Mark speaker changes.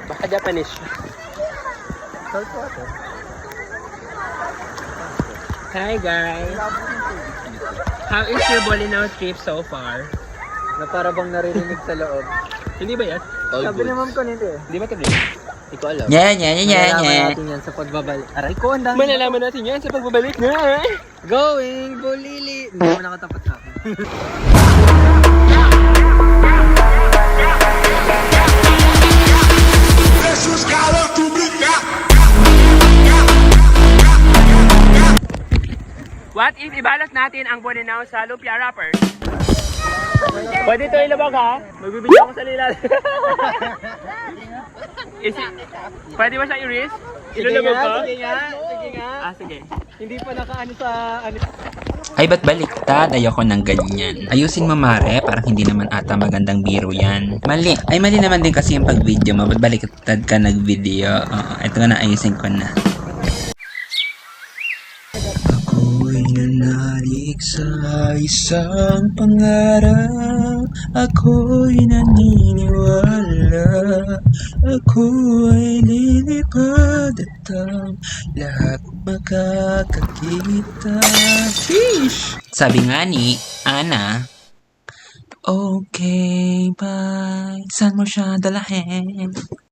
Speaker 1: Baka Japanese siya. Salt water. Hi guys! How is your Bolinao trip so far?
Speaker 2: Na para bang naririnig sa loob.
Speaker 1: Hindi ba yan?
Speaker 2: Sabi ni ma'am ko hindi eh.
Speaker 1: Hindi ba ito? Hindi ko alam.
Speaker 2: Malalaman natin yan sa pagbabalik. Aray ko, ang dami.
Speaker 1: Malalaman natin yan sa pagbabalik na.
Speaker 2: Going Bolili. Hindi mo nakatapat sa akin.
Speaker 1: What if ibalot natin ang Bolinao sa lumpia wrapper? Pwede ito ilabag ha? Magbibigyan ko sa lilan. Pwede ba siya i-risk? Ilulabag ko?
Speaker 2: Sige nga.
Speaker 1: Ah, sige.
Speaker 2: Hindi pa nakaano sa ano.
Speaker 3: Ay, ba't baliktad? Ayoko ng ganyan. Ayusin mo, Mare. Parang hindi naman ata magandang biro yan. Mali. Ay, mali naman din kasi yung pag-video mo. Ba't baliktad ka nag-video? Oo, ito na, ayusin ko na. Ako'y nanalig sa isang pangarap. Ako'y naniniwala. Ako ay lilipad at ang lahat makakakita. Sheesh! Sabi nga ni Ana, okay, bye. Saan mo siya dalahin?